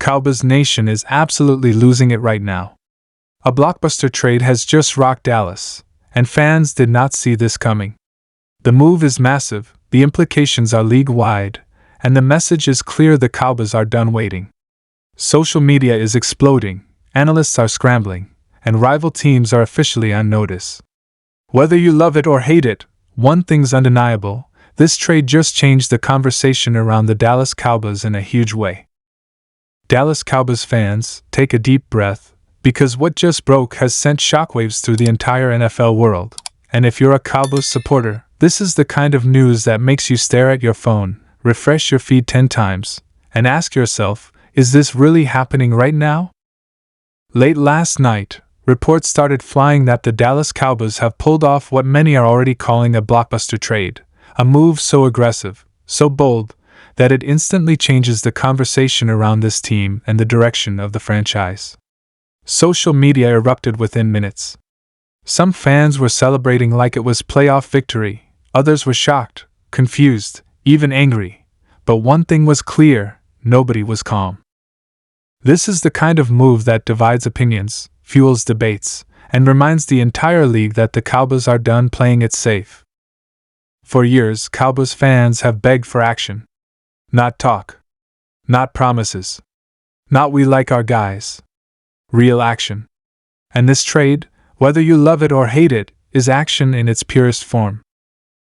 Cowboys Nation is absolutely losing it right now. A blockbuster trade has just rocked Dallas, and fans did not see this coming. The move is massive, the implications are league-wide, and the message is clear: the Cowboys are done waiting. Social media is exploding, analysts are scrambling, and rival teams are officially on notice. Whether you love it or hate it, one thing's undeniable: this trade just changed the conversation around the Dallas Cowboys in a huge way. Dallas Cowboys fans, take a deep breath, because what just broke has sent shockwaves through the entire NFL world. And if you're a Cowboys supporter, this is the kind of news that makes you stare at your phone, refresh your feed 10 times, and ask yourself, is this really happening right now? Late last night, reports started flying that the Dallas Cowboys have pulled off what many are already calling a blockbuster trade, a move so aggressive, so bold, that it instantly changes the conversation around this team and the direction of the franchise. Social media erupted within minutes. Some fans were celebrating like it was playoff victory, others were shocked, confused, even angry. But one thing was clear: nobody was calm. This is the kind of move that divides opinions, fuels debates, and reminds the entire league that the Cowboys are done playing it safe. For years, Cowboys fans have begged for action. Not talk. Not promises. Not "we like our guys." Real action. And this trade, whether you love it or hate it, is action in its purest form.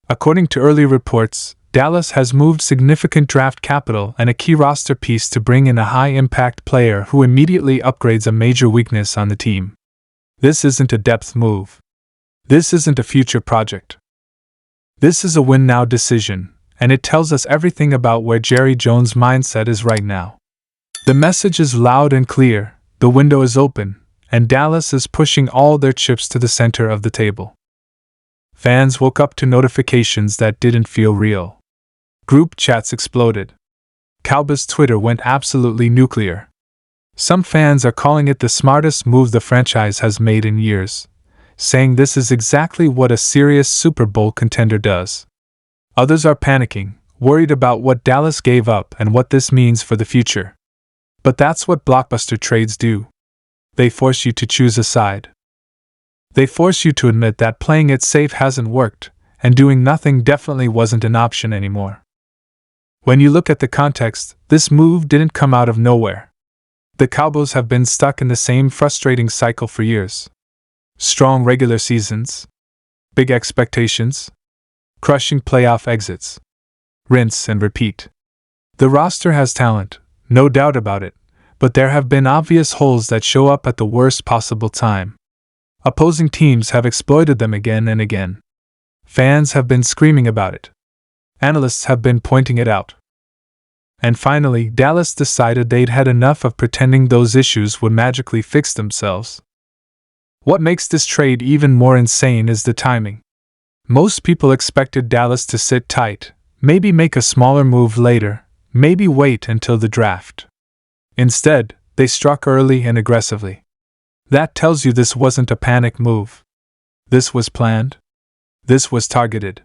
According to early reports, Dallas has moved significant draft capital and a key roster piece to bring in a high-impact player who immediately upgrades a major weakness on the team. This isn't a depth move. This isn't a future project. This is a win-now decision, and it tells us everything about where Jerry Jones' mindset is right now. The message is loud and clear: the window is open, and Dallas is pushing all their chips to the center of the table. Fans woke up to notifications that didn't feel real. Group chats exploded. Cowboys Twitter went absolutely nuclear. Some fans are calling it the smartest move the franchise has made in years, saying this is exactly what a serious Super Bowl contender does. Others are panicking, worried about what Dallas gave up and what this means for the future. But that's what blockbuster trades do. They force you to choose a side. They force you to admit that playing it safe hasn't worked, and doing nothing definitely wasn't an option anymore. When you look at the context, this move didn't come out of nowhere. The Cowboys have been stuck in the same frustrating cycle for years. Strong regular seasons, big expectations, crushing playoff exits. Rinse and repeat. The roster has talent, no doubt about it, but there have been obvious holes that show up at the worst possible time. Opposing teams have exploited them again and again. Fans have been screaming about it. Analysts have been pointing it out. And finally, Dallas decided they'd had enough of pretending those issues would magically fix themselves. What makes this trade even more insane is the timing. Most people expected Dallas to sit tight, maybe make a smaller move later, maybe wait until the draft. Instead, they struck early and aggressively. That tells you this wasn't a panic move. This was planned. This was targeted.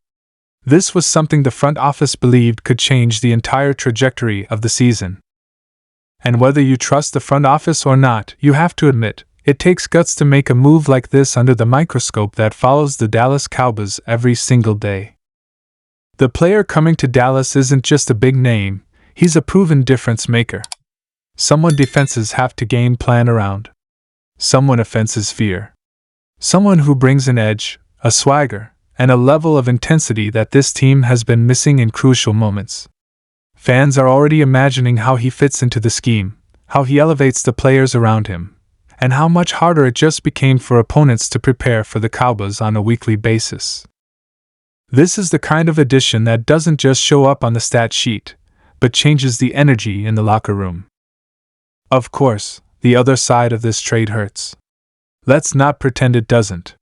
This was something the front office believed could change the entire trajectory of the season. And whether you trust the front office or not, you have to admit, it takes guts to make a move like this under the microscope that follows the Dallas Cowboys every single day. The player coming to Dallas isn't just a big name, he's a proven difference maker. Someone defenses have to game plan around. Someone offenses fear. Someone who brings an edge, a swagger, and a level of intensity that this team has been missing in crucial moments. Fans are already imagining how he fits into the scheme, how he elevates the players around him, and how much harder it just became for opponents to prepare for the Cowboys on a weekly basis. This is the kind of addition that doesn't just show up on the stat sheet, but changes the energy in the locker room. Of course, the other side of this trade hurts. Let's not pretend it doesn't.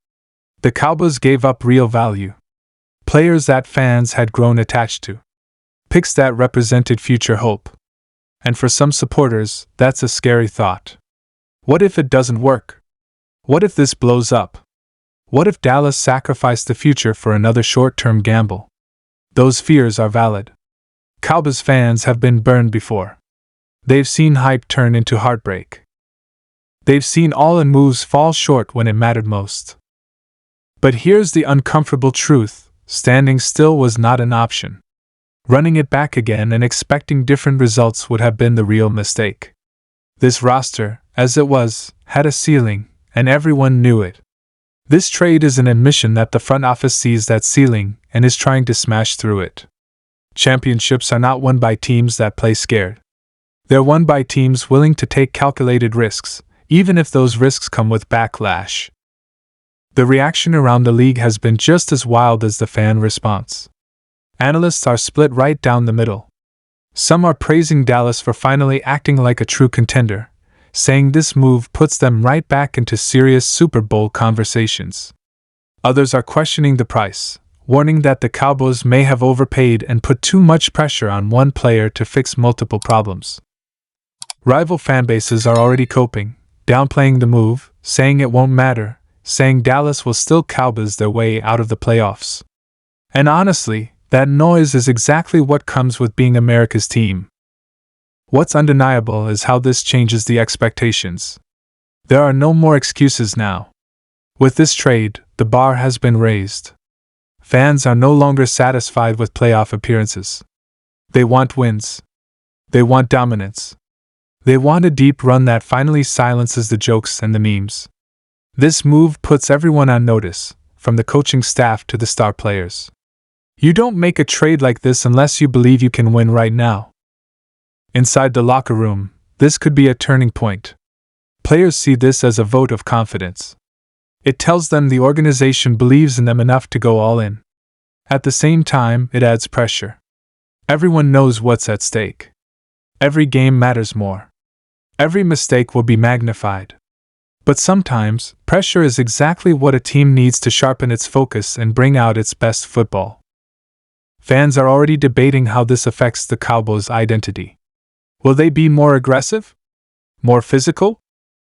The Cowboys gave up real value. Players that fans had grown attached to. Picks that represented future hope. And for some supporters, that's a scary thought. What if it doesn't work? What if this blows up? What if Dallas sacrificed the future for another short-term gamble? Those fears are valid. Cowboys fans have been burned before. They've seen hype turn into heartbreak. They've seen all-in moves fall short when it mattered most. But here's the uncomfortable truth: standing still was not an option. Running it back again and expecting different results would have been the real mistake. This roster, as it was, had a ceiling, and everyone knew it. This trade is an admission that the front office sees that ceiling and is trying to smash through it. Championships are not won by teams that play scared. They're won by teams willing to take calculated risks, even if those risks come with backlash. The reaction around the league has been just as wild as the fan response. Analysts are split right down the middle. Some are praising Dallas for finally acting like a true contender, saying this move puts them right back into serious Super Bowl conversations. Others are questioning the price, warning that the Cowboys may have overpaid and put too much pressure on one player to fix multiple problems. Rival fanbases are already coping, downplaying the move, saying it won't matter, saying Dallas will still Cowboys their way out of the playoffs. And honestly, that noise is exactly what comes with being America's team. What's undeniable is how this changes the expectations. There are no more excuses now. With this trade, the bar has been raised. Fans are no longer satisfied with playoff appearances. They want wins. They want dominance. They want a deep run that finally silences the jokes and the memes. This move puts everyone on notice, from the coaching staff to the star players. You don't make a trade like this unless you believe you can win right now. Inside the locker room, this could be a turning point. Players see this as a vote of confidence. It tells them the organization believes in them enough to go all in. At the same time, it adds pressure. Everyone knows what's at stake. Every game matters more. Every mistake will be magnified. But sometimes, pressure is exactly what a team needs to sharpen its focus and bring out its best football. Fans are already debating how this affects the Cowboys' identity. Will they be more aggressive? More physical?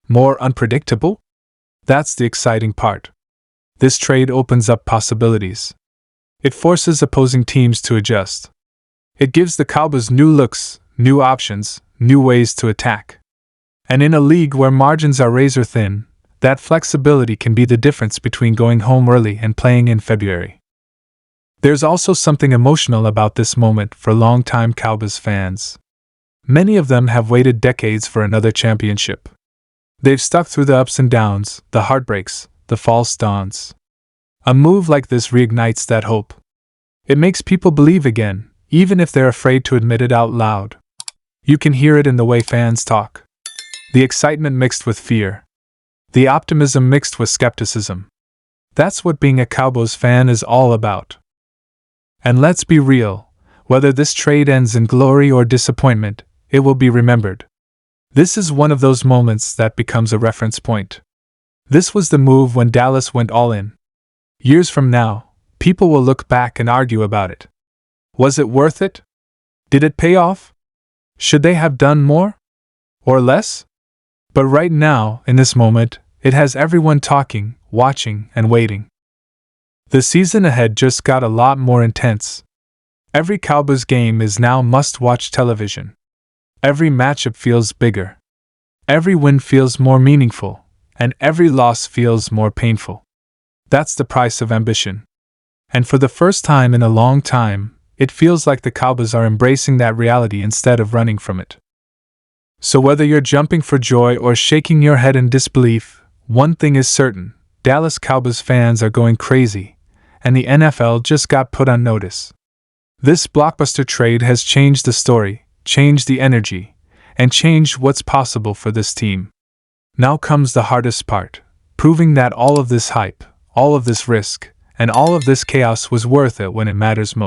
More unpredictable? That's the exciting part. This trade opens up possibilities. It forces opposing teams to adjust. It gives the Cowboys new looks, new options, new ways to attack. And in a league where margins are razor thin, that flexibility can be the difference between going home early and playing in February. There's also something emotional about this moment for longtime Cowboys fans. Many of them have waited decades for another championship. They've stuck through the ups and downs, the heartbreaks, the false dawns. A move like this reignites that hope. It makes people believe again, even if they're afraid to admit it out loud. You can hear it in the way fans talk. The excitement mixed with fear. The optimism mixed with skepticism. That's what being a Cowboys fan is all about. And let's be real, whether this trade ends in glory or disappointment, it will be remembered. This is one of those moments that becomes a reference point. This was the move when Dallas went all in. Years from now, people will look back and argue about it. Was it worth it? Did it pay off? Should they have done more? Or less? But right now, in this moment, it has everyone talking, watching, and waiting. The season ahead just got a lot more intense. Every Cowboys game is now must-watch television. Every matchup feels bigger. Every win feels more meaningful, and every loss feels more painful. That's the price of ambition. And for the first time in a long time, it feels like the Cowboys are embracing that reality instead of running from it. So whether you're jumping for joy or shaking your head in disbelief, one thing is certain: Dallas Cowboys fans are going crazy, and the NFL just got put on notice. This blockbuster trade has changed the story, changed the energy, and changed what's possible for this team. Now comes the hardest part: proving that all of this hype, all of this risk, and all of this chaos was worth it when it matters most.